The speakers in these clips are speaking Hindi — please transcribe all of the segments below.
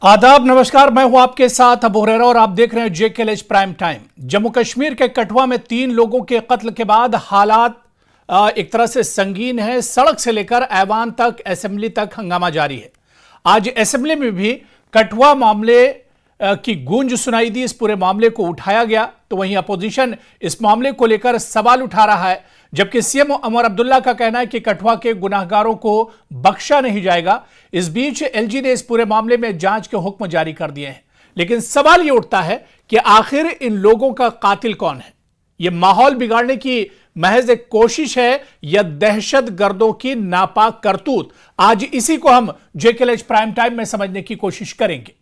आदाब, नमस्कार। मैं हूं आपके साथ अबू हुरैरा और आप देख रहे हैं JKLH prime time. Jammu Kashmir के कठुआ में 3 लोगों के कत्ल के बाद हालात एक तरह से संगीन है। सड़क से लेकर ऐवान तक, असेंबली तक हंगामा जारी है। आज असेंबली में भी कठुआ मामले की गूंज सुनाई दी। इस पूरे मामले को उठाया गया तो वहीं अपोजिशन इस मामले को लेकर सवाल उठा रहा है, जबकि सीएम उमर अब्दुल्ला का कहना है कि कठुआ के गुनाहगारों को बख्शा नहीं जाएगा। इस बीच एलजी ने इस पूरे मामले में जांच के हुक्म जारी कर दिए हैं, लेकिन सवाल यह उठता है कि आखिर इन लोगों का कातिल कौन है? यह माहौल बिगाड़ने की महज एक कोशिश है या दहशत गर्दों की नापाक करतूत? आज इसी को हम जेकेएलएच प्राइम टाइम में समझने की कोशिश करेंगे।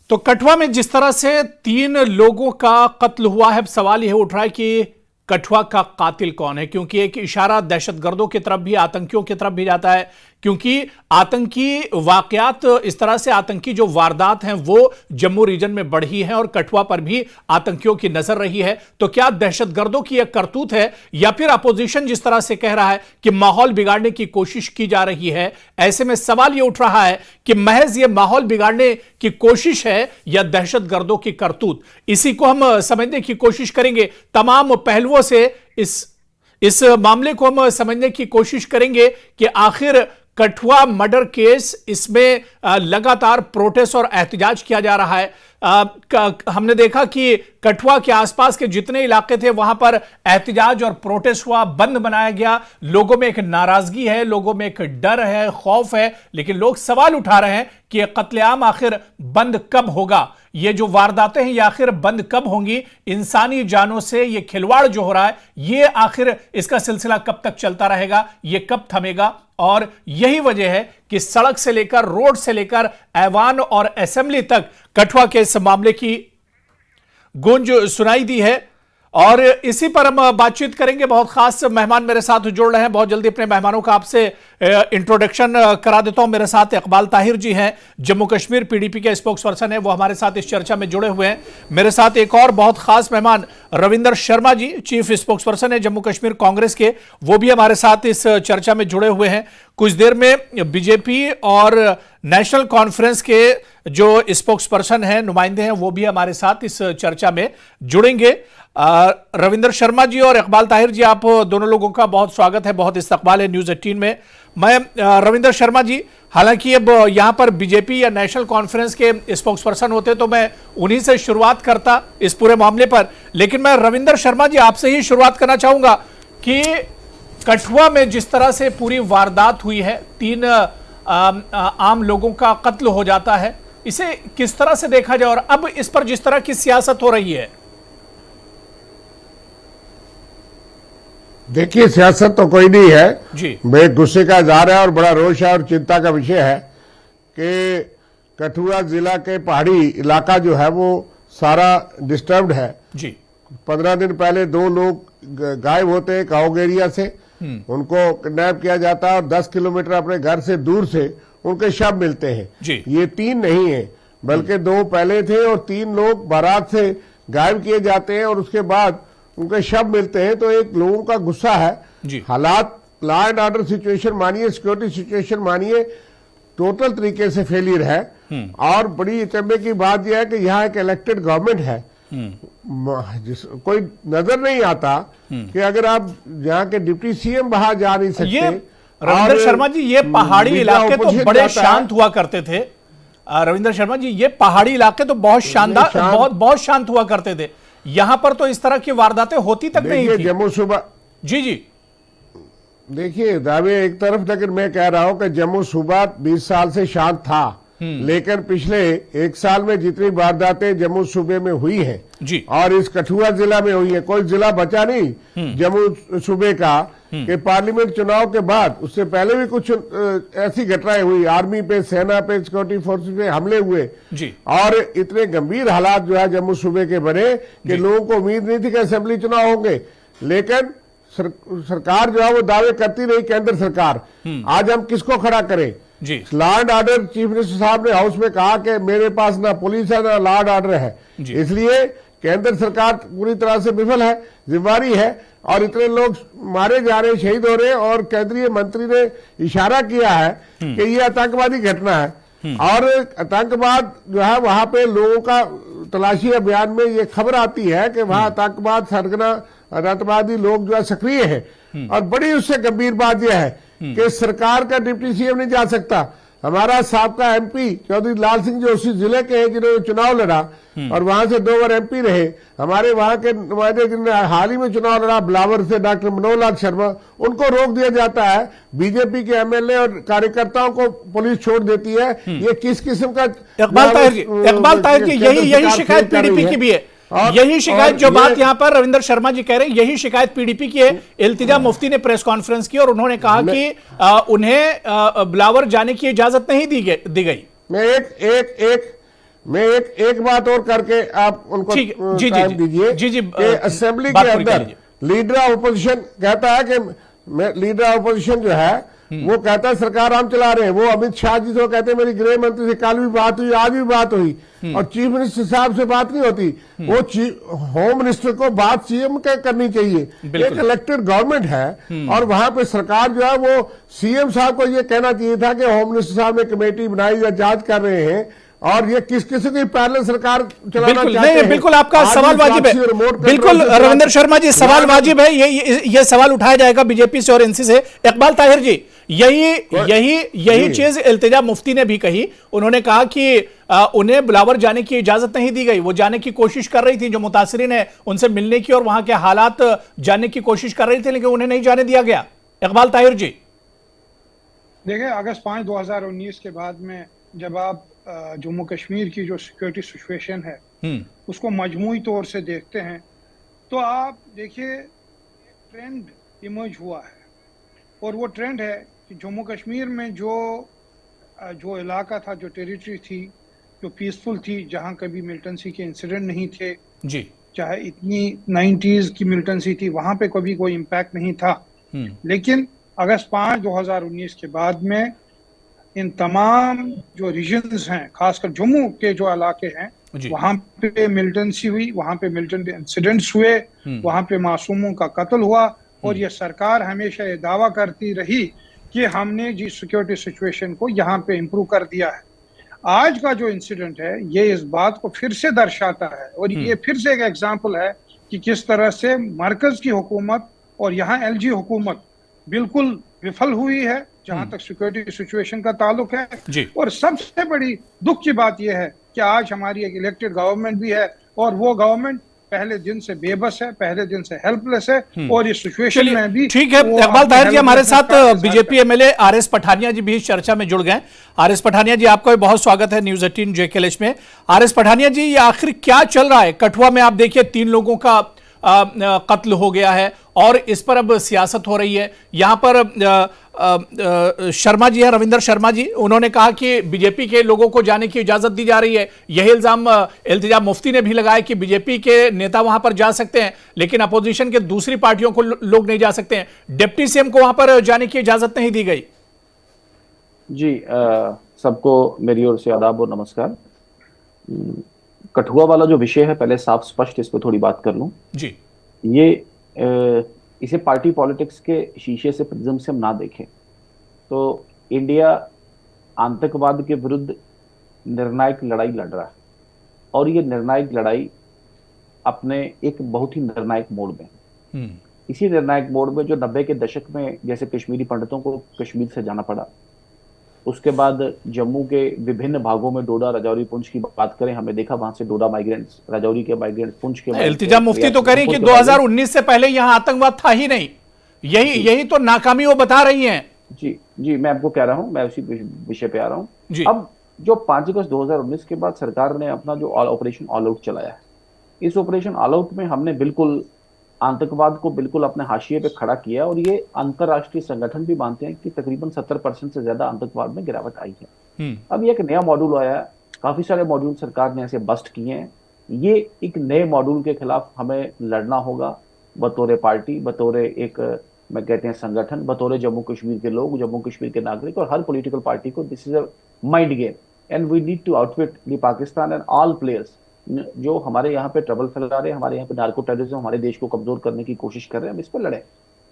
तो कठुआ में जिस तरह से 3 लोगों का कत्ल हुआ है, अब सवाल यह उठ रहा है कि कठुआ का कातिल कौन है, क्योंकि एक इशारा दहशतगर्दों की तरफ भी, आतंकियों की तरफ भी जाता है, क्योंकि आतंकी वाकयात, इस तरह से आतंकी जो वारदात हैं वो जम्मू रीजन में बढ़ी हैं और कठुआ पर भी आतंकियों की नजर रही है। तो क्या दहशतगर्दों की एक करतूत है या फिर अपोजिशन जिस तरह से कह रहा है कि माहौल बिगाड़ने की कोशिश की जा रही है? ऐसे में सवाल यह उठ रहा है कि महज यह माहौल बिगाड़ने की कोशिश है या दहशतगर्दों की करतूत? इसी को हम समझने की कोशिश करेंगे। तमाम पहलुओं से इस मामले को हम समझने की कोशिश करेंगे कि आखिर कठुआ मर्डर केस, इसमें लगातार प्रोटेस्ट और एहतजाज किया जा रहा है। हमने देखा कि कठुआ के आसपास के जितने इलाके थे वहां पर एहतजाज और प्रोटेस्ट हुआ, बंद बनाया गया। लोगों में एक नाराजगी है, लोगों में एक डर है, खौफ है, लेकिन लोग सवाल उठा रहे हैं कि यह कत्लेआम आखिर बंद कब होगा? ये जो वारदातें हैं ये आखिर बंद कब होंगी? इंसानी जानों से ये खिलवाड़ जो हो रहा है, ये आखिर इसका सिलसिला कब तक चलता रहेगा? ये कब थमेगा? और यही वजह है कि सड़क से लेकर, रोड से लेकर ऐवान और असेंबली तक कठुआ के इस मामले की गूंज सुनाई दी है। और इसी पर हम बातचीत करेंगे। बहुत खास मेहमान मेरे साथ जुड़ रहे हैं। बहुत जल्दी अपने मेहमानों का आपसे इंट्रोडक्शन करा देता हूं। मेरे साथ इकबाल ताहिर जी हैं, जम्मू कश्मीर पीडीपी के स्पोक्स पर्सन है, वो हमारे साथ इस चर्चा में जुड़े हुए हैं। मेरे साथ एक और बहुत खास मेहमान Ravinder Sharma ji, chief spokes person है जम्मू कश्मीर कांग्रेस के, वो भी हमारे साथ इस चर्चा में जुड़े हुए हैं। कुछ देर में बीजेपी और नेशनल कॉन्फ्रेंस के जो स्पोक्स पर्सन हैं, नुमाइंदे हैं, वो भी हमारे साथ इस चर्चा में जुड़ेंगे। रविंदर शर्मा जी और इकबाल ताहिर जी, आप दोनों लोगों का बहुत स्वागत है, बहुत इस्तकबाल है न्यूज़ 18 में। मैं रविंदर शर्मा जी, हालांकि अब यहाँ पर बीजेपी या नेशनल कॉन्फ्रेंस के स्पोक्स पर्सन होते तो मैं उन्हीं से शुरुआत करता इस पूरे मामले पर, लेकिन मैं रविंदर शर्मा जी आपसे ही शुरुआत करना चाहूँगा कि कठुआ में जिस तरह से पूरी वारदात हुई है, 3 आम लोगों का कत्ल हो जाता है, इसे किस तरह से देखा जाए और अब इस पर जिस तरह की सियासत हो रही है? देखिए, सियासत तो कोई नहीं है जी। मैं गुस्से का इजहार है और बड़ा रोष है और चिंता का विषय है कि कठुआ जिला के पहाड़ी इलाका जो है वो सारा डिस्टर्ब्ड है जी। 15 दिन पहले 2 लोग गायब होते हैं काउग एरिया से, उनको किडनैप किया जाता है और 10 किलोमीटर अपने घर से दूर से उनके शव मिलते हैं जी। ये 3 नहीं है, बल्कि 2 पहले थे और 3 लोग बारात से गायब किए जाते हैं और उसके बाद उनके शव मिलते हैं। तो एक लोगों का गुस्सा है जी। हालात, लॉ एंड ऑर्डर सिचुएशन मानिए, सिक्योरिटी सिचुएशन मानिए, टोटल तरीके से फेलियर है। और बड़ी अचंभे की बात यह है कि यहाँ एक इलेक्टेड गवर्नमेंट है, कोई नजर नहीं आता कि अगर आप यहाँ के डिप्टी सीएम बाहर जा नहीं सकते। रविंदर शर्मा जी, ये पहाड़ी इलाके तो बड़े शांत हुआ करते थे। रविंदर शर्मा जी, ये पहाड़ी इलाके तो बहुत शानदार, बहुत शांत हुआ करते थे। यहां पर तो इस तरह की वारदातें होती तक नहीं थी। जम्मू सूबा जी जी, देखिए दावे एक तरफ, लेकिन मैं कह रहा हूं कि जम्मू सूबा 20 साल से शांत था, लेकिन पिछले 1 साल में जितनी वारदातें जम्मू सूबे में हुई हैं जी, और इस कठुआ जिला में हुई है, कोई जिला बचा नहीं जम्मू सूबे का कि पार्लियामेंट चुनाव के बाद, उससे पहले भी कुछ ऐसी घटनाएं हुई, आर्मी पे, सेना पे, सिक्योरिटी फोर्सेस पे हमले हुए जी। और इतने गंभीर हालात जो है जम्मू सूबे के बने कि लोगों को उम्मीद नहीं थी कि असेंबली चुनाव होंगे, लेकिन सरकार जो है वो दावे करती रही, केंद्र सरकार। आज हम किसको खड़ा करें? जी। Law and order, chief minister साहब ने हाउस में कहा कि मेरे पास ना पुलिस है ना लॉ एंड ऑर्डर है, इसलिए केंद्र सरकार पूरी तरह से विफल है, जिम्मेवारी है। और इतने लोग मारे जा रहे, शहीद हो रहे हैं, और केंद्रीय मंत्री ने इशारा किया है कि ये आतंकवादी घटना है। और आतंकवाद जो है वहां पे लोगों का तलाशी अभियान में ये खबर आती है कि वहां आतंकवाद सरगना आतंकवादी लोग जो है सक्रिय है। और बड़ी उससे गंभीर बात यह है कि सरकार का डिप्टी सीएम नहीं जा सकता। हमारा साबका एमपी चौधरी लाल सिंह जो उसी जिले के हैं जिन्होंने चुनाव लड़ा और वहां से 2 बार एमपी रहे, हमारे वहां के नुमाइंदे जिन्होंने हाल ही में चुनाव लड़ा बिलावर से, डॉक्टर मनोहर लाल शर्मा, उनको रोक दिया जाता है। बीजेपी के एमएलए और कार्यकर्ताओं को पुलिस छोड़ देती है। ये किस किस्म का? इकबाल ताहिर जी, यही शिकायत पीडीपी की भी है। यही शिकायत जो बात यहां पर रविंदर शर्मा जी कह रहे हैं, यही शिकायत पीडीपी की है। इल्तिजा मुफ्ती ने प्रेस कॉन्फ्रेंस की और उन्होंने कहा कि उन्हें बिलावर जाने की इजाजत नहीं दी गई। मैं एक बात और करके आप उनको टाइम दीजिए। असेंबली के अंदर लीडर ऑफ अपोजिशन कहता है कि लीडर ऑफ अपोजिशन जो है वो कहता है सरकार हम चला रहे हैं। वो अमित शाह जी तो कहते हैं मेरी गृह मंत्री से कल भी बात हुई, आज भी बात हुई, और चीफ मिनिस्टर साहब से बात नहीं होती। वो होम मिनिस्टर को बात सीएम के करनी चाहिए। एक इलेक्टेड गवर्नमेंट है और वहां पे सरकार जो है वो सीएम साहब को ये कहना चाहिए था कि होम मिनिस्टर साहब ने कमेटी बनाई या जांच कर रहे हैं, और ये किस किसी की पैरेलल सरकार चलाना चाहते हैं। बिल्कुल आपका सवाल वाजिब है, बिल्कुल रविंदर शर्मा जी सवाल वाजिब है। ये सवाल उठाया जाएगा बीजेपी से और एनसी से। इकबाल ताहिर जी, यही चीज इल्तिजा मुफ्ती ने भी कही। उन्होंने कहा कि उन्हें बिलावर जाने की इजाजत नहीं दी गई। वो जाने की कोशिश कर रही थी, जो मुतासिरीन है उनसे मिलने की और वहां के हालात जानने की कोशिश कर रही थी, लेकिन उन्हें नहीं जाने दिया गया। इकबाल ताहिर जी, देखिए अगस्त 5, 2019 के बाद में जब आप जम्मू कश्मीर की जो सिक्योरिटी सिचुएशन है उसको मजमूई तौर से देखते हैं तो आप देखिए ट्रेंड इमर्ज हुआ है। और वो ट्रेंड है कि जम्मू कश्मीर में जो इलाका था, जो टेरिटरी थी, जो पीसफुल थी, जहां कभी मिलिटेंसी के इंसिडेंट नहीं थे जी, चाहे इतनी 90s की मिलिटेंसी थी, वहां पे कभी कोई इम्पैक्ट नहीं था। लेकिन अगस्त 5, 2019 के बाद में इन तमाम जो रीजन्स हैं, खासकर जम्मू के जो इलाके हैं, वहां पे मिलिटेंसी हुई, वहां पे मिलिटेंट इंसिडेंट्स हुए, वहां पे मासूमों का कत्ल हुआ। और ये सरकार हमेशा ये दावा करती रही कि हमने जी सिक्योरिटी सिचुएशन को यहाँ पे इम्प्रूव कर दिया है। आज का जो इंसिडेंट है ये इस बात को फिर से दर्शाता है और ये फिर से एक एग्जाम्पल है कि किस तरह से मरकज की हुकूमत और यहाँ एलजी हुकूमत बिल्कुल विफल हुई है जहां तक सिक्योरिटी सिचुएशन का ताल्लुक है। और सबसे बड़ी दुख की बात यह है कि आज हमारी एक इलेक्टेड गवर्नमेंट भी है और वो गवर्नमेंट पहले दिन से बेबस है, पहले दिन से हेल्पलेस है। और इस सिचुएशन में भी ठीक है। इकबाल ताहिर जी हमारे साथ बीजेपी एमएलए आरएस पठानिया जी भी इस चर्चा में जुड़ गए। आरएस पठानिया जी, आपका भी बहुत स्वागत है न्यूज 18 JKLH में। आरएस पठानिया जी, ये आखिर क्या चल रहा है कठुआ में? आप देखिए 3 लोगों का कत्ल हो गया है और इस पर अब सियासत हो रही है। यहां पर शर्मा जी हैं, रविंदर शर्मा जी, उन्होंने कहा कि बीजेपी के लोगों को जाने की इजाजत दी जा रही है। यही इल्जाम इल्तिजा मुफ्ती ने भी लगाया कि बीजेपी के नेता वहां पर जा सकते हैं लेकिन अपोजिशन के दूसरी पार्टियों को लोग नहीं जा सकते हैं। डिप्टी सीएम को वहां पर जाने की इजाजत नहीं दी गई। जी, सबको मेरी ओर से आदाब और नमस्कार। कठुआ वाला जो विषय है, पहले साफ स्पष्ट इस पर थोड़ी बात कर लूं जी। ये इसे पार्टी पॉलिटिक्स के शीशे से, प्रिज्म से हम ना देखें तो इंडिया आतंकवाद के विरुद्ध निर्णायक लड़ाई लड़ रहा है और ये निर्णायक लड़ाई अपने एक बहुत ही निर्णायक मोड़ में, इसी निर्णायक मोड़ में जो 90 के दशक में जैसे कश्मीरी पंडितों को कश्मीर से जाना पड़ा, उसके बाद जम्मू के विभिन्न भागों में डोडा, राजौरी, पुंछ की बात करें, हमने देखा वहां से डोडा माइग्रेंट्स, राजौरी के माइग्रेंट्स, पुंछ के इल्तिजा मुफ्ती तो कह रही कि 2019 से पहले यहां आतंकवाद था ही नहीं। यही तो नाकामी वो बता रही हैं। जी, मैं आपको कह रहा हूं, मैं उसी विषय पे आ रहा हूं। अब जो 5 अगस्त 2019 के बाद सरकार ने अपना जो ऑपरेशन ऑल आउट चलाया है, इस ऑपरेशन ऑल आउट में हमने बिल्कुल आतंकवाद को बिल्कुल अपने हाशिए पे खड़ा किया और ये अंतरराष्ट्रीय संगठन भी मानते हैं कि तकरीबन 70% से ज्यादा आतंकवाद में गिरावट आई है। अब ये एक नया मॉड्यूल आया है, काफी सारे मॉड्यूल सरकार ने ऐसे बस्ट किए हैं। ये एक नए मॉड्यूल के खिलाफ हमें लड़ना होगा बतौर पार्टी, बतौर एक मैं कहते हैं संगठन, बतौर जम्मू कश्मीर के लोग, जम्मू कश्मीर के नागरिक और हर पॉलिटिकल पार्टी को this is a mind game and we need to outwit the Pakistan and all players जो हमारे यहाँ पे ट्रबल फैला रहे हैं, हमारे यहाँ पे नार्को टेररिज्म, हमारे देश को कमजोर करने की कोशिश कर रहे हैं। हम इस पर लड़े।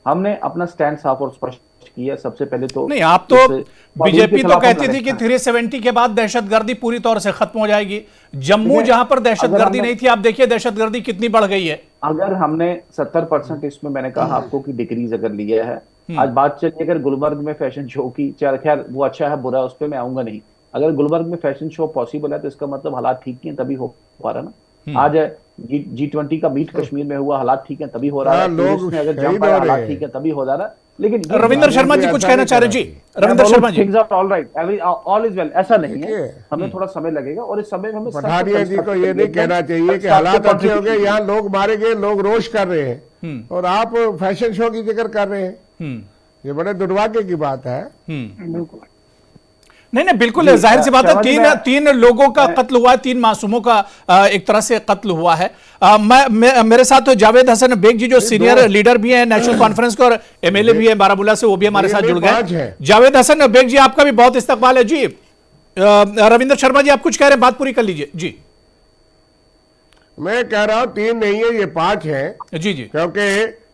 हमने अपना स्टैंड साफ और स्पष्ट किया। सबसे पहले तो नहीं, आप तो बीजेपी तो कहती थी कि 370 के बाद दहशतगर्दी पूरी तौर से खत्म हो जाएगी। जम्मू जहां पर दहशतगर्दी नहीं थी, आप देखिए दहशतगर्दी कितनी बढ़ गई है। अगर हमने 70% इसमें मैंने कहा आपको कि डिक्रीज अगर लिया है, आज बात चलिए अगर गुलबर्ग में फैशन शो की, चाहे खैर वो अच्छा है बुरा उस पर मैं आऊंगा नहीं, अगर गुलबर्ग में फैशन शो पॉसिबल है तो इसका मतलब हालात ठीक नहीं है, तभी हो पा रहा ना। आज G20 का मीट कश्मीर में हुआ, हालात ठीक है तभी हो रहा है। लोग अगर जंप आया, हालात ठीक है तभी हो रहा है। लेकिन रविंद्र शर्मा जी कुछ कहना चाह रहे जी। Ravindra Sharma ji, all right, all is well, ऐसा नहीं है, हमें थोड़ा समय लगेगा और इस समय में हमें पठानिया जी को ये नहीं कहना चाहिए कि हालात अच्छे हो गए, यहाँ लोग मारे गए, लोग रोष कर रहे हैं और आप फैशन शो की जिक्र कर रहे हैं। ये बड़े दुर्भाग्य की बात है। नहीं बिल्कुल जाहिर सी बात है। तीन लोगों का कत्ल हुआ है, 3 मासूमों का एक तरह से कत्ल हुआ है। मेरे साथ तो जावेद हसन बेग जी जो सीनियर लीडर भी हैं नेशनल कॉन्फ्रेंस के और एमएलए भी है बारामूला से, वो भी हमारे साथ जुड़ गए। जावेद हसन बेग जी, आपका भी बहुत इस्तकबाल है जी। रविंद्र शर्मा जी, आप कुछ कह रहे हैं, बात पूरी कर लीजिए जी। मैं कह रहा हूं 3 नहीं है, ये 5 है जी जी, क्योंकि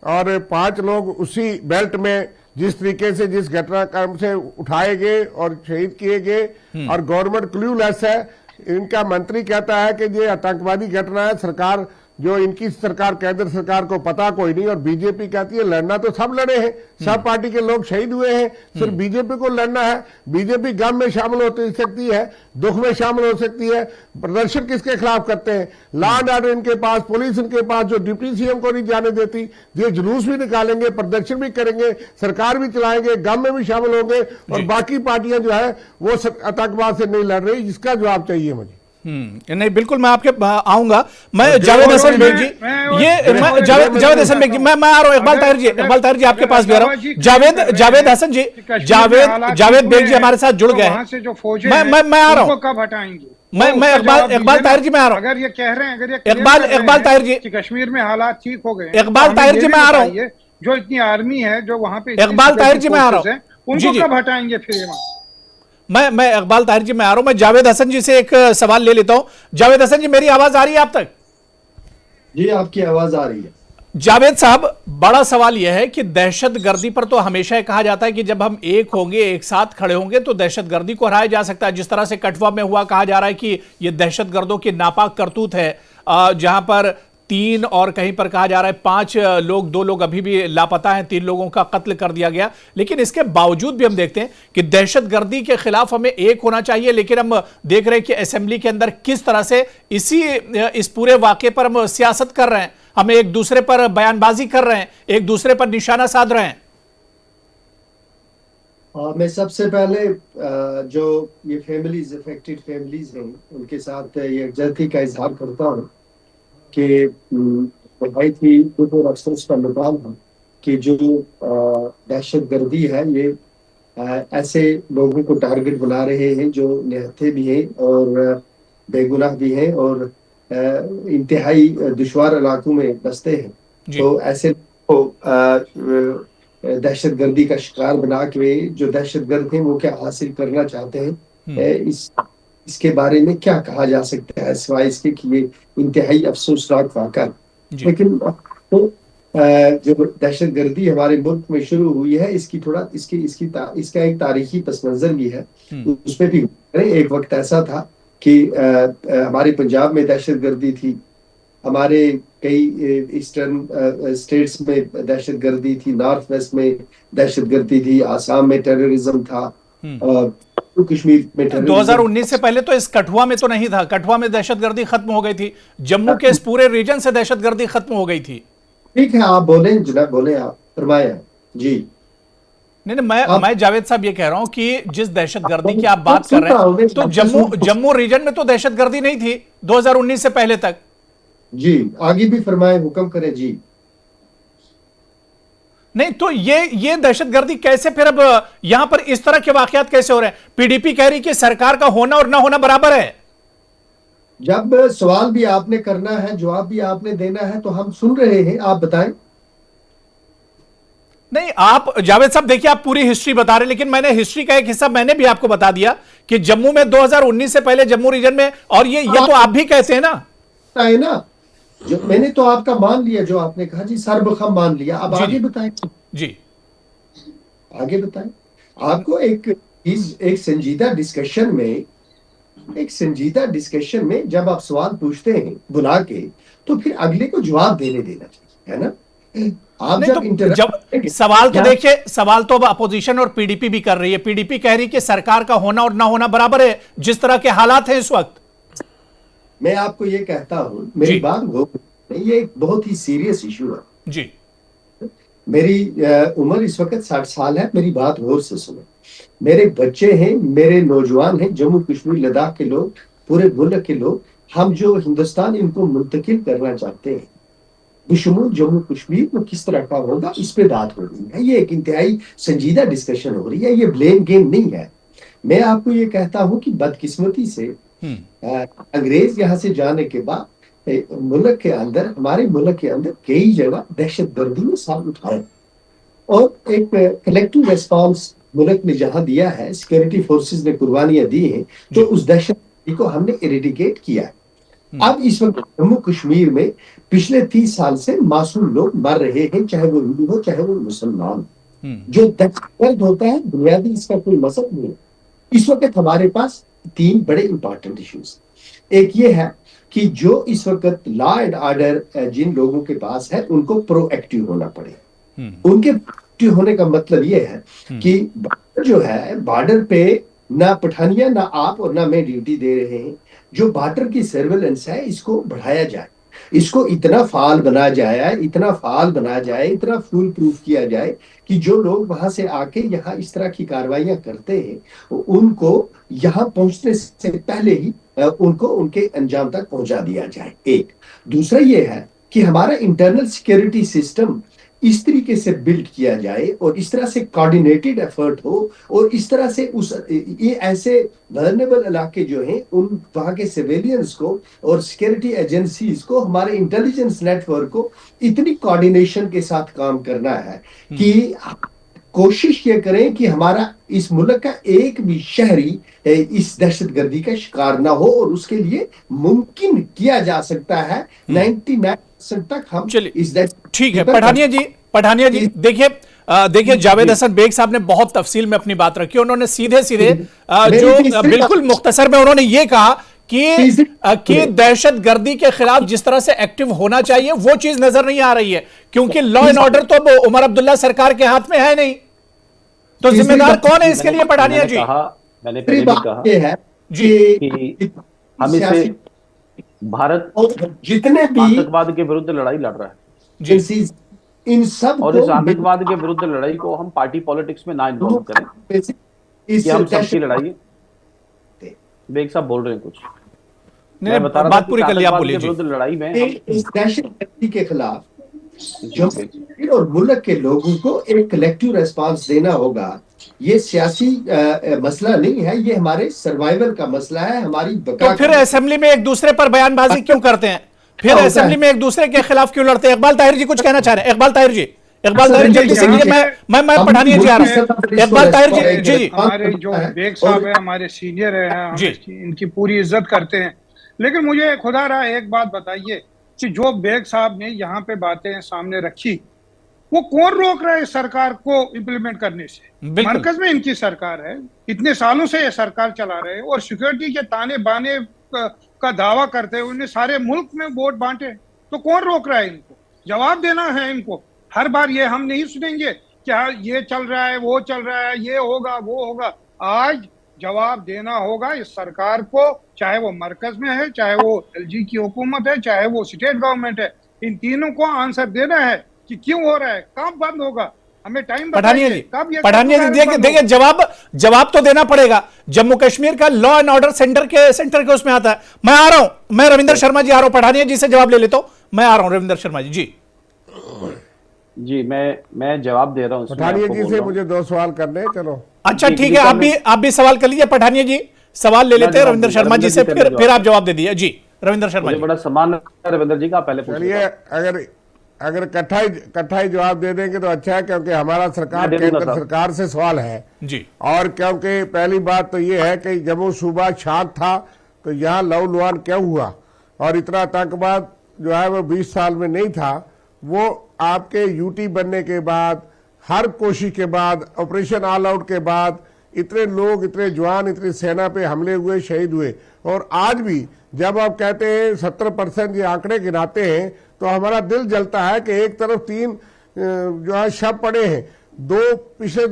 और 5 लोग उसी बेल्ट में जिस तरीके से जिस घटनाक्रम से उठाए गए और शहीद किए गए और गवर्नमेंट क्लूलेस है। इनका मंत्री कहता है कि ये आतंकवादी घटना है, सरकार जो इनकी सरकार केंद्र सरकार को पता कोई नहीं, और बीजेपी कहती है लड़ना तो सब लड़े हैं, सब पार्टी के लोग शहीद हुए हैं, सिर्फ बीजेपी को लड़ना है। बीजेपी गम में शामिल हो सकती है, दुख में शामिल हो सकती है। प्रदर्शन किसके खिलाफ करते हैं? लॉ एंड ऑर्डर इनके पास, पुलिस इनके पास जो डिप्टी सीएम को नहीं जाने देती। ये जुलूस भी निकालेंगे, प्रदर्शन भी करेंगे, सरकार भी चलाएंगे, गम में भी शामिल होंगे और बाकी पार्टियां जो है वो आतंकवाद से नहीं लड़ रही। इसका जवाब चाहिए मुझे। नहीं बिल्कुल, मैं आपके आऊंगा। मैं जावेद हसन बेग जी, ये जावेद हसन बेग जी, मैं आ रहा हूँ। इकबाल ताहिर जी आपके पास भी आ रहा हूँ। जावेद हसन जी, जावेद बेग जी हमारे साथ जुड़ गए हैं। मैं आ रहा हूँ, कब हटाएंगे? मैं इकबाल ताहिर जी मैं आ रहा हूँ। अगर ये कह रहे हैं, अगर ये इकबाल ताहिर जी, कश्मीर में हालात ठीक हो गए, इकबाल ताहिर जी मैं आ रहा हूँ। जो इतनी आर्मी है जो वहां पे, इकबाल ताहिर जी मैं आ रहा हूँ, उनको कब हटाएंगे फिर? मैं इकबाल ताहिर जी मैं आ रहा हूं। मैं जावेद हसन जी से एक सवाल ले लेता हूं। जावेद हसन जी, मेरी आवाज आ रही है आप तक? जी आपकी आवाज आ रही है। जावेद साहब, बड़ा सवाल यह है कि दहशतगर्दी पर तो हमेशा कहा जाता है कि जब हम एक होंगे, एक साथ खड़े होंगे तो दहशतगर्दी को हराया जा सकता है। जिस तरह से कठुआ में हुआ, कहा जा रहा है कि यह दहशतगर्दों की नापाक करतूत है, जहां पर 3 और कहीं पर कहा जा रहा है 5 लोग, 2 लोग अभी भी लापता हैं, 3 लोगों का कत्ल कर दिया गया। लेकिन इसके बावजूद भी हम देखते हैं कि दहशतगर्दी के खिलाफ हमें एक होना चाहिए। लेकिन हम देख रहे हैं कि असेंबली के अंदर किस तरह से इस पूरे वाकये पर हम सियासत कर रहे हैं, हम एक दूसरे पर बयानबाजी कर रहे हैं, एक दूसरे पर निशाना साध रहे हैं। मैं सबसे पहले जो ये फैमिलीज, अफेक्टेड फैमिलीज हैं, उनके साथ ये यकजहती का इजहार करता हूँ कि भाई थी दुख और अफसोस का मुकाम है कि जो दहशतगर्दी है ये ऐसे लोगों को टारगेट बना रहे हैं जो निहत्थे भी हैं और बेगुनाह भी हैं और इंतहाई दुश्वार इलाकों में बसते हैं। तो ऐसे को दहशतगर्दी का शिकार बना के जो दहशतगर्द हैं वो क्या हासिल करना चाहते हैं, इसके बारे में क्या कहा जा सकता है सिवाय इसके कि ये इंतहाई अफसोसनाक वाक़ा। लेकिन तो जो दहशतगर्दी हमारे मुल्क में शुरू हुई है, इसकी थोड़ा इसका एक तारीखी पस मंजर भी है। उसमें भी एक वक्त ऐसा था कि हमारे पंजाब में दहशतगर्दी थी, हमारे कई ईस्टर्न स्टेट्स में दहशतगर्दी थी, नॉर्थ वेस्ट में दहशतगर्दी थी, आसाम में टेररिज्म था, कश्मीर में 2019 से पहले तो इस कठुआ में तो नहीं था। कठुआ में दहशतगर्दी खत्म हो गई थी, जम्मू के इस पूरे रीजन से दहशतगर्दी खत्म हो गई थी। ठीक है, आप बोले जनाब, बोले आप, फरमाया जी। नहीं, मैं जावेद साहब ये कह रहा हूं कि जिस दहशतगर्दी की आप बात कर रहे हैं तो जम्मू रीजन में तो दहशतगर्दी नहीं थी 2019 से पहले तक। जी आगे भी फरमाए, हुक्म करें जी। नहीं तो ये दहशतगर्दी कैसे फिर अब यहां पर इस तरह के वाकयात कैसे हो रहे हैं? पीडीपी कह रही कि सरकार का होना और ना होना बराबर है। जब सवाल भी आपने करना है, जवाब भी आपने देना है, तो हम सुन रहे हैं, आप बताएं। नहीं, आप जावेद साहब देखिए, आप पूरी हिस्ट्री बता रहे, लेकिन मैंने हिस्ट्री का एक हिस्सा मैंने भी आपको बता दिया कि जम्मू में 2019 से पहले जम्मू रीजन में, और ये तो आप भी कहते हैं ना, है ना, जो मैंने तो आपका मान लिया, जो आपने कहा जी सर्वखम मान लिया। अब आगे बताएं जी, आगे बताएं। आपको एक संजीदा डिस्कशन में जब आप सवाल पूछते हैं बुला के, तो फिर अगले को जवाब देना चाहिए, है ना। आप जब सवाल तो देखिए, सवाल तो अब अपोजिशन और पीडीपी भी कर रही है। पीडीपी कह रही है कि सरकार का होना और ना होना बराबर है, जिस तरह के हालात हैं इस वक्त। मैं आपको ये कहता हूं, मेरी बात ये एक बहुत ही सीरियस इशू है जी। मेरी उम्र इस वक्त 60 साल है, मेरी बात गौर से सुनो। मेरे बच्चे हैं, मेरे नौजवान हैं, जम्मू कश्मीर लद्दाख के लोग, पूरे मुल्क के लोग, हम जो हिंदुस्तान इनको मुंतकिल करना चाहते हैं बिशमूल जम्मू कश्मीर में, किस तरह का होगा, इस पे बात हो रही है। ये एक इंतहाई संजीदा डिस्कशन हो रही है, ये ब्लेम गेम नहीं है। मैं आपको ये कहता हूं कि बदकिस्मती से अंग्रेज यहाँ से जाने के बाद मुल्क के अंदर, हमारे मुल्क के अंदर कई जगह दहशतगर्दी ने साथ उठाए, और एक कलेक्टिव रेस्पॉन्स मुल्क ने जहां दिया है, सिक्योरिटी फोर्सेस ने कुर्बानियां दी हैं, तो उस दहशतगर्दी को हमने इरेडिकेट किया है। अब इस वक्त जम्मू कश्मीर में पिछले 30 साल से मासूम लोग मर रहे हैं, चाहे वो हिंदू हो चाहे वो मुसलमान। जो दहशतगर्द होता है बुनियादी, इसका कोई मसला नहीं है। इस वक्त हमारे पास 3 बड़े इंपॉर्टेंट इश्यूज। एक ये है कि जो इस वक्त लॉ एंड ऑर्डर जिन लोगों के पास है, उनको प्रोएक्टिव होना पड़े। उनके प्रोएक्टिव होने का मतलब ये है कि जो है बॉर्डर पे ना पठानिया, ना आप और ना मैं ड्यूटी दे रहे हैं। जो बॉर्डर की सर्वेलेंस है, इसको बढ़ाया जाए, इसको इतना फाल बनाया जाए, इतना फूल प्रूफ किया जाए कि जो लोग वहां से आके यहाँ इस तरह की कार्रवाइयां करते हैं, उनको यहाँ पहुंचने से पहले ही उनको उनके अंजाम तक पहुंचा दिया जाए। एक दूसरा ये है कि हमारा इंटरनल सिक्योरिटी सिस्टम इस तरीके से बिल्ड किया जाए, और इस तरह से कोऑर्डिनेटेड एफर्ट हो, और इस तरह से ये ऐसे वल्नरेबल इलाके जो हैं, उन वहां के सिविलियंस को और सिक्योरिटी एजेंसीज को, हमारे इंटेलिजेंस नेटवर्क को इतनी कोऑर्डिनेशन के साथ काम करना है कि कोशिश ये करें कि हमारा इस मुल्क का एक भी शहरी इस दहशतगर्दी का शिकार ना हो, और उसके लिए मुमकिन किया जा सकता है 99% तक हम इस। ठीक है पठानिया जी देखिए जावेद हसन बेग साहब ने बहुत तफसील में अपनी बात रखी। उन्होंने सीधे जो बिल्कुल मुख्तसर में उन्होंने ये कहा कि दहशतगर्दी के खिलाफ जिस तरह से एक्टिव होना चाहिए, वो चीज नजर नहीं आ रही है, क्योंकि लॉ एंड ऑर्डर तो अब उमर अब्दुल्ला सरकार के हाथ में है नहीं। तो जिम्मेदार कौन है इसके लिए पठानिया जी? मैंने पहले भी कहा है कि हम इसे भारत जितने भी आतंकवाद के विरुद्ध लड़ाई लड़ रहा है, इन सब और इस आतंकवाद के विरुद्ध लड़ाई को हम पार्टी पॉलिटिक्स में ना इन्वॉल्व करें, कि हम सबकी लड़ाई। बेग साहब बोल रहे हैं कुछ, मैं बता रहा बात पूरी कर लिया, आप बोलिए। विरुद्ध लड़ाई में इस दहशतगर्दी के खिलाफ जम्मू और मुल्क के लोगों को एक कलेक्टिव रेस्पॉन्स देना होगा। ये सियासी मसला नहीं है, ये हमारे सर्वाइवल का मसला है, हमारी बका। तो फिर असेंबली में एक दूसरे पर बयानबाजी क्यों करते हैं? फिर असेंबली में एक दूसरे के खिलाफ क्यों लड़ते हैं? इकबाल ताहिर जी कुछ कहना चाह रहे हैं? इकबाल ताहिर जल्दी से, मैं पठानिया जी आ रहे हैं। इकबाल ताहिर जी हमारे जो बेग साहब है, हमारे सीनियर है, हम इनकी पूरी इज्जत करते हैं, लेकिन मुझे खुदा रहा एक बात बताइए कि जो बेग साहब ने यहाँ पे बातें सामने रखी, वो कौन रोक रहा है सरकार को इम्प्लीमेंट करने से? मरकज में इनकी सरकार है, इतने सालों से ये सरकार चला रहे हैं, और सिक्योरिटी के ताने बाने का दावा करते हैं, उन्हें सारे मुल्क में वोट बांटे, तो कौन रोक रहा है इनको? जवाब देना है इनको। हर बार ये हम नहीं सुनेंगे कि हाँ ये चल रहा है, वो चल रहा है, ये होगा वो होगा। आज जवाब देना होगा इस सरकार को, चाहे वो मरकज में है, चाहे वो एलजी की हुकूमत है, चाहे वो स्टेट गवर्नमेंट है। इन तीनों को आंसर देना है कि क्यों हो रहा है, कब बंद होगा, हमें टाइम पठानिया जी देखिए जवाब तो देना पड़ेगा। जम्मू कश्मीर का लॉ एंड ऑर्डर सेंटर के उसमें आता है। मैं आ रहा हूं, मैं रविंदर शर्मा जी आ रहा हूं, पठानिया जी से जवाब ले लेता हूं। मैं आ रहा हूं रविंदर शर्मा जी मैं जवाब दे रहा हूं। पठानिया जी से मुझे 2 सवाल करने, चलो अच्छा ठीक है, आप भी सवाल कर लीजिए। पठानिया जी सवाल ले लेते हैं रविंदर शर्मा जी से, फिर आप जवाब दे दिए। जी रविंदर शर्मा जी, बड़ा सम्मान रविंदर जी का, पहले चलिए। अगर अगर इकट्ठा ही जवाब दे देंगे तो अच्छा है, क्योंकि हमारा सरकार केंद्र सरकार से सवाल है जी। और क्योंकि पहली बात तो ये है कि जब वो सूबा शांत था तो यहाँ लहू-लुहान क्यों हुआ, और इतना आतंकवाद जो है वो 20 साल में नहीं था। वो आपके यूटी बनने के बाद, हर कोशिश के बाद, ऑपरेशन ऑल आउट के बाद इतने लोग, इतने जवान, इतनी सेना पे हमले हुए, शहीद हुए। और आज भी जब आप कहते हैं 70% ये आंकड़े गिनाते हैं तो हमारा दिल जलता है कि एक तरफ 3 जो है शव पड़े हैं, 2 पिछले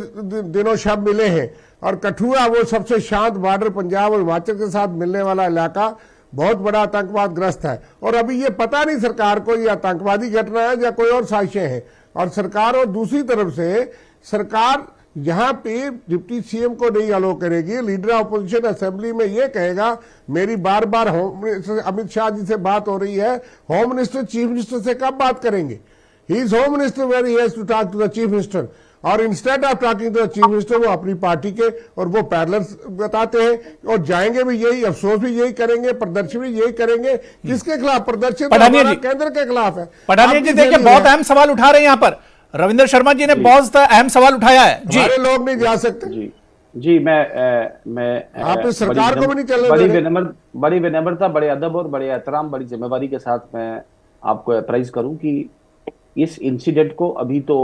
दिनों शव मिले हैं, और कठुआ वो सबसे शांत बॉर्डर पंजाब और हिमाचल के साथ मिलने वाला इलाका बहुत बड़ा आतंकवाद ग्रस्त है। और अभी ये पता नहीं सरकार को ये आतंकवादी घटना है या कोई और साजिशें हैं। और सरकार, और दूसरी तरफ से सरकार यहाँ पे डिप्टी सीएम को नहीं अलो करेगी। लीडर ऑपोजिशन असेंबली में ये कहेगा, मेरी बार बार होम मिनिस्टर अमित शाह जी से बात हो रही है, होम मिनिस्टर चीफ मिनिस्टर से कब बात करेंगे? He is home minister where he has to talk to the chief minister, और instead of talking to the chief minister वो अपनी पार्टी के और वो पैरेलल बताते हैं, और जाएंगे भी यही, अफसोस भी यही करेंगे, प्रदर्शन भी यही करेंगे। किसके खिलाफ प्रदर्शन? केंद्र के खिलाफ है। पठानिया जी देखिए बहुत अहम सवाल उठा रहे हैं यहाँ पर, रविंद्र शर्मा जी ने बहुत अहम सवाल उठाया है जी। हमारे लोग नहीं जा सकते जी। मैं आप सरकार को भी नहीं चलने बड़ी विनम्रता, बड़े अदब और बड़े एहतराम, बड़ी जिम्मेवारी के साथ मैं आपको अप्राइज करूं कि इस इंसिडेंट को अभी तो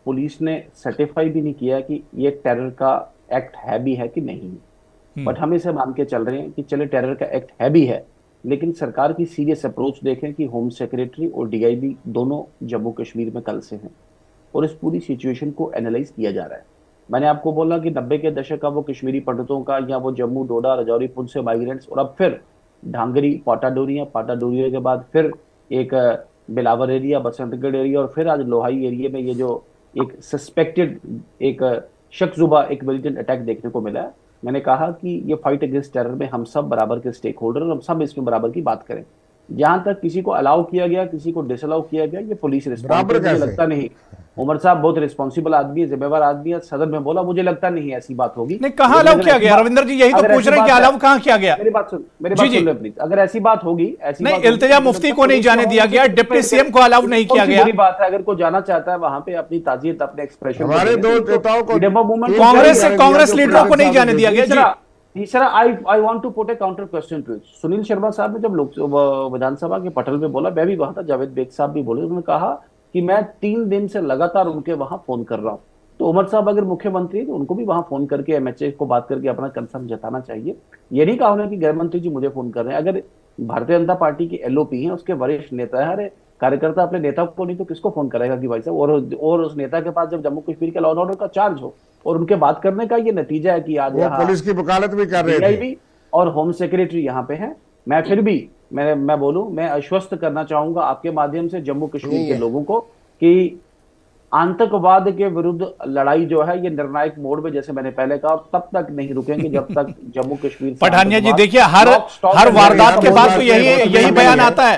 पुलिस ने सर्टिफाई भी नहीं किया कि ये टेरर का एक्ट है भी है कि नहीं। बट हम इसे मान के चल रहे हैं कि चले टेरर का एक्ट है भी है, लेकिन सरकार की सीरियस अप्रोच देखें कि होम सेक्रेटरी और डीआईबी दोनों जम्मू कश्मीर में कल से हैं और इस पूरी सिचुएशन को एनालाइज किया जा रहा है। मैंने आपको बोला कि 90 के दशक का वो कश्मीरी पंडितों का, या वो जम्मू, डोडा, राजौरी, पुंछ से माइग्रेंट्स, और अब फिर ढांगरी, पाटाडोरिया के बाद फिर एक बिलावर एरिया, बसंतगढ़ एरिया, और फिर आज लोहाई एरिया में ये जो एक सस्पेक्टेड, एक शक-जुबा एक मिलिटेंट अटैक देखने को मिला है। मैंने कहा कि ये फाइट अगेंस्ट टेरर में हम सब बराबर के स्टेक होल्डर, हम सब इसमें बराबर की बात करें। जहां तक किसी को अलाउ किया गया, किसी को डिसअलाउ किया गया, ये पुलिस रिस्पॉन्सिबल, मुझे लगता नहीं। उमर साहब बहुत रिस्पॉन्सिबल आदमी है, जिम्मेवार आदमी है, सदन में बोला, मुझे लगता नहीं ऐसी बात होगी। नहीं, कहां अलाउ किया गया? रविंद्र जी यही तो पूछ रहे हैं कि अलाउ कहां किया गया? मेरी बात सुन लो प्लीज। अगर ऐसी बात होगी, ऐसी नहीं, इल्तिजा मुफ्ती को नहीं जाने दिया गया, डिप्टी सीएम को अलाउ नहीं किया गया। मेरी बात है, अगर कोई जाना चाहता है वहां पे अपनी ताजियत, अपने एक्सप्रेशन, हमारे दो नेताओं को, कांग्रेस लीडरों को नहीं जाने दिया गया। तीसरा, I want to put a counter question to it. Sunil Sharma sahab ने जब विधानसभा के पटल में बोला, मैं भी वहां था, जावेद बेग साहब भी बोले, उन्होंने कहा कि मैं 3 दिन से लगातार उनके वहां फोन कर रहा हूं। तो उमर साहब अगर मुख्यमंत्री है तो उनको भी वहां फोन करके एमएचए को बात करके अपना कंसर्न जताना चाहिए। ये नहीं कहा उन्होंने कि गृह मंत्री जी मुझे फोन कर रहे हैं। अगर भारतीय जनता पार्टी की एलओपी है, उसके वरिष्ठ नेता है, अरे कार्यकर्ता अपने नेता को नहीं तो किसको फोन करेगा कि भाई साहब, और उस नेता के पास जब जम्मू कश्मीर के लॉ एंड ऑर्डर का चार्ज हो और उनके बात करने का ये नतीजा है कि आज पुलिस की वकालत भी कर रहे थे और होम सेक्रेटरी यहाँ पे है। मैं फिर भी मैं बोलूं, मैं आश्वस्त करना चाहूंगा आपके माध्यम से जम्मू कश्मीर के लोगों को कि आतंकवाद के विरुद्ध लड़ाई जो है ये निर्णायक मोड में, जैसे मैंने पहले कहा, तब तक नहीं रुकेंगे जब तक जम्मू कश्मीर। पठानिया जी देखिए, हर वारदात के बाद तो यही बयान आता है।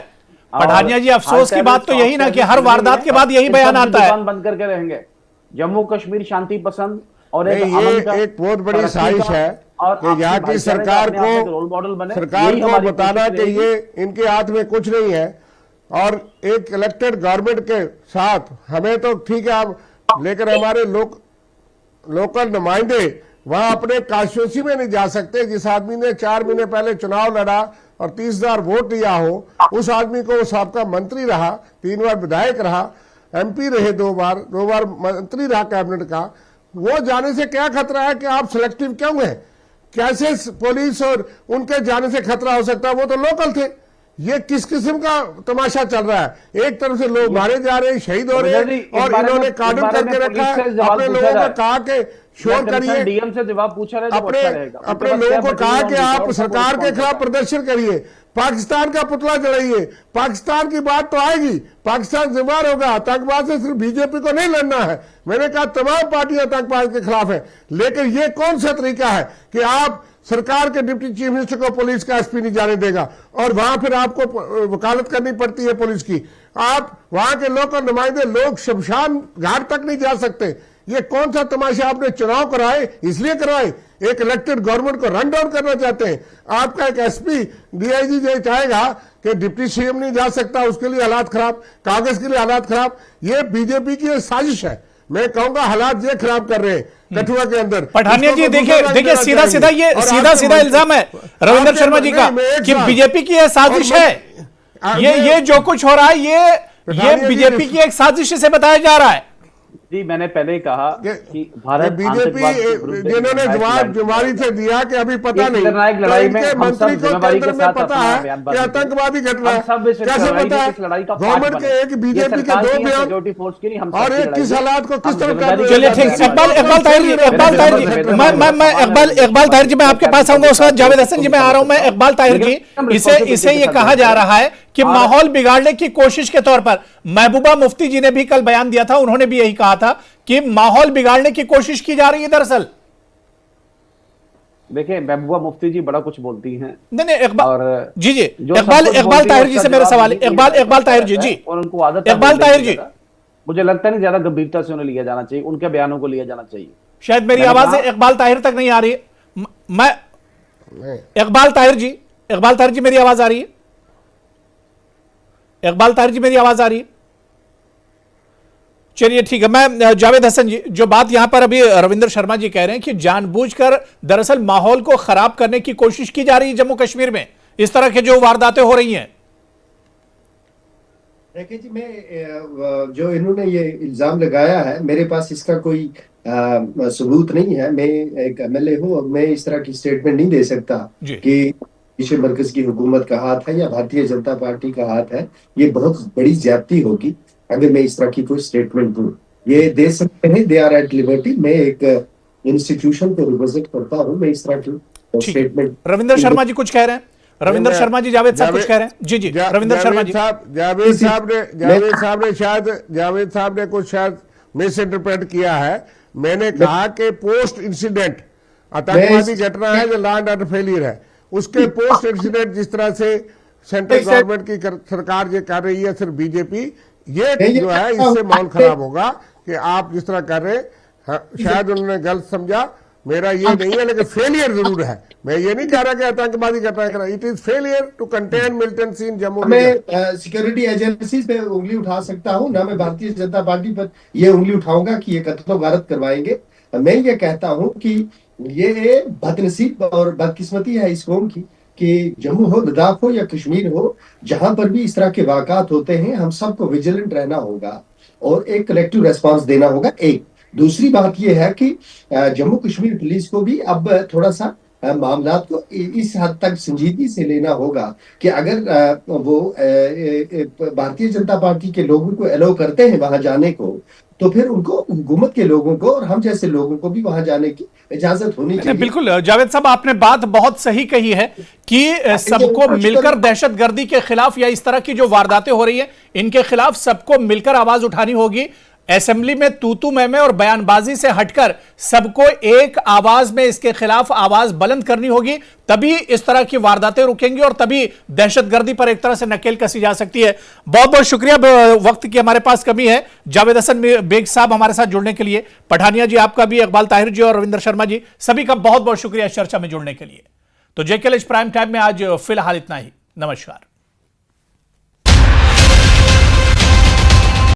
पठानिया जी, अफसोस की बात तो यही ना कि हर वारदात के बाद यही बयान आता है। बंद करके रहेंगे, जम्मू कश्मीर शांति पसंद और एक बहुत बड़ी साजिश है कि यहाँ की सरकार को बताना कि ये इनके हाथ में कुछ नहीं है, और एक इलेक्टेड गवर्नमेंट के साथ हमें तो ठीक है आप, लेकर हमारे लोकल नुमाइंदे वहां अपने कॉन्स्टिट्यूंसी में नहीं जा सकते। जिस आदमी ने 4 महीने पहले चुनाव लड़ा और 30,000 वोट लिया हो, उस आदमी को वो साबका मंत्री रहा, 3 बार विधायक रहा, एमपी रहे 2 बार मंत्री रहा कैबिनेट का, वो जाने से क्या खतरा है कि आप सिलेक्टिव क्यों हैं? कैसे पुलिस और उनके जाने से खतरा हो सकता है? वो तो लोकल थे। ये किस किस्म का तमाशा चल रहा है? एक तरफ से लोग मारे जा रहे हैं, शहीद हो रहे हैं, और इन्होंने कार्डन करके रखा है। अपने लोगों को कहा कि शोर करिए, डीएम से जवाब पूछा रहे, अपने लोगों को कहा कि आप सरकार के खिलाफ प्रदर्शन करिए, पाकिस्तान का पुतला जलाइए। पाकिस्तान की बात तो आएगी, पाकिस्तान जिम्मेदार होगा। आतंकवाद से सिर्फ बीजेपी को नहीं लड़ना है, मैंने कहा तमाम पार्टियां आतंकवाद के खिलाफ है, लेकिन ये कौन सा तरीका है कि आप सरकार के डिप्टी चीफ मिनिस्टर को पुलिस का एसपी नहीं जाने देगा और वहां फिर आपको वकालत करनी पड़ती है पुलिस की। आप वहां के लोकल नुमाइंदे लोग शमशान घाट तक नहीं जा सकते। ये कौन सा तमाशा? आपने चुनाव कराए इसलिए कराए एक इलेक्टेड गवर्नमेंट को रन डाउन करना चाहते हैं। आपका एक एसपी डीआईजी जो चाहेगा कि डिप्टी सीएम नहीं जा सकता, उसके लिए हालात खराब, कागज के लिए हालात खराब। ये बीजेपी की साजिश है। मैं कहूंगा हालात ये खराब कर रहे हैं कठुआ के अंदर। पठानिया जी देखिए सीधा सीधा इल्जाम है रविंद्र शर्मा जी का कि बीजेपी की यह साजिश है। ये जो कुछ हो रहा है ये बीजेपी की एक साजिश से बताया जा रहा है। जी मैंने पहले ही कहा कि भारत बीजेपी जिन्होंने जवाब बीमारी से दिया कि अभी पता नहीं, लड़ाई में मंत्री को केंद्र में पता है कि आतंकवादी घटना है, कैसे पता है? गवर्नमेंट के एक बीजेपी के 2 बयान और एक किस हालात को किस तरह। चलिए ठीक, इकबाल ताहिर जी मैं इकबाल ताहिर जी मैं आपके पास आऊंगा, उसके बाद जावेद हसन जी मैं आ रहा हूं। मैं इकबाल ताहिर जी, इसे ये कहा जा रहा है कि माहौल बिगाड़ने की कोशिश के तौर पर महबूबा मुफ्ती जी ने भी कल बयान दिया था, उन्होंने भी यही कहा था कि माहौल बिगाड़ने की कोशिश की जा रही है। दरअसल देखिए महबूबा मुफ्ती जी बड़ा कुछ बोलती हैं। नहीं इकबाल जी इकबाल ताहिर जी से मेरा सवाल है। इकबाल ताहिर जी और उनको आदत इकबाल ताहिर जी, मुझे लगता नहीं ज्यादा गंभीरता से उन्हें लिया जाना चाहिए, उनके बयानों को लिया जाना चाहिए। शायद मेरी आवाज इकबाल ताहिर तक नहीं आ रही है। मैं इकबाल ताहिर जी मेरी आवाज आ रही है? इकबाल ताहिर जी मेरी आवाज आ रही है? चलिए ठीक है। मैं जावेद हसन जी, जो बात यहां पर अभी रविंद्र शर्मा जी कह रहे हैं कि जानबूझकर दरअसल माहौल को खराब करने की कोशिश की जा रही है जम्मू कश्मीर में, इस तरह के जो वारदातें हो रही हैं। देखिए जी, मैं जो इन्होंने ये इल्जाम लगाया है, मेरे पास इसका कोई सबूत नहीं है। मैं एक एमएलए हूं और मैं इस तरह की स्टेटमेंट नहीं दे सकता कि पीछे मरकज की हुकूमत का हाथ है या भारतीय जनता पार्टी का हाथ है। ये बहुत बड़ी ज्यादती होगी अगर मैं इस तरह की कोई स्टेटमेंट दूं। ये दे सकते हैं, दे आर एट लिबर्टी। मैं एक इंस्टीट्यूशन को रिप्रेजेंट करता हूं, मैं इस तरह की स्टेटमेंट। रविंद्र शर्मा जी कुछ कह रहे हैं? रविंद्र शर्मा जी, जावेद साहब कुछ कह रहे हैं? जी रविंद्र शर्मा जी। जावेद साहब ने कुछ शायद मिस इंटरप्रेट किया है। मैंने कहा कि पोस्ट इंसिडेंट आतंकवादी घटना है जो लैंड ऑर्डर फेलियर है, उसके पोस्ट इंसिडेंट जिस तरह से सेंट्रल गवर्नमेंट की सरकार ये कर रही है, सिर्फ बीजेपी, ये जो है इससे माहौल खराब होगा कि आप जिस तरह कर रहे हैं। शायद उन्होंने गलत समझा, मेरा ये नहीं है, लेकिन फेलियर जरूर है। मैं ये नहीं कह रहा कि आतंकवादी घटना कर रहा है। It is failure to contain militancy in Jammu. मैं सिक्योरिटी एजेंसीज पे उंगली उठा सकता हूं ना, मैं भारतीय जनता पार्टी पर ये उंगली उठाऊंगा कि ये कत्लो गारत करवाएंगे। मैं ये कहता हूं कि ये बदनसीब और बदकिस्मती है इस कौम की कि जम्मू हो, लद्दाख हो या कश्मीर हो, जहां पर भी इस तरह के वाकयात होते हैं, हम सबको विजिलेंट रहना होगा और एक कलेक्टिव रेस्पॉन्स देना होगा। एक दूसरी बात यह है कि जम्मू कश्मीर पुलिस को भी अब थोड़ा सा मामला को इस हद तक संजीदगी से लेना होगा कि अगर वो भारतीय जनता पार्टी के लोगों को अलाउ करते हैं वहां जाने को, तो फिर उनको, हुकूमत के लोगों को और हम जैसे लोगों को भी वहां जाने की इजाजत होनी चाहिए। बिल्कुल जावेद साहब, आपने बात बहुत सही कही है कि सबको मिलकर दहशतगर्दी के खिलाफ या इस तरह की जो वारदातें हो रही है इनके खिलाफ सबको मिलकर आवाज उठानी होगी। असेंबली में तू मैं और बयानबाजी से हटकर सबको एक आवाज में इसके खिलाफ आवाज बुलंद करनी होगी, तभी इस तरह की वारदातें रुकेंगी और तभी दहशतगर्दी पर एक तरह से नकेल कसी जा सकती है। बहुत बहुत शुक्रिया, वक्त की हमारे पास कमी है। जावेद हसन बेग साहब हमारे साथ जुड़ने के लिए, पठानिया जी आपका भी, इकबाल ताहिर जी और रविंद्र शर्मा जी, सभी का बहुत बहुत शुक्रिया इस चर्चा में जुड़ने के लिए। तो जेकेएल प्राइम टाइम में आज फिलहाल इतना ही। नमस्कार।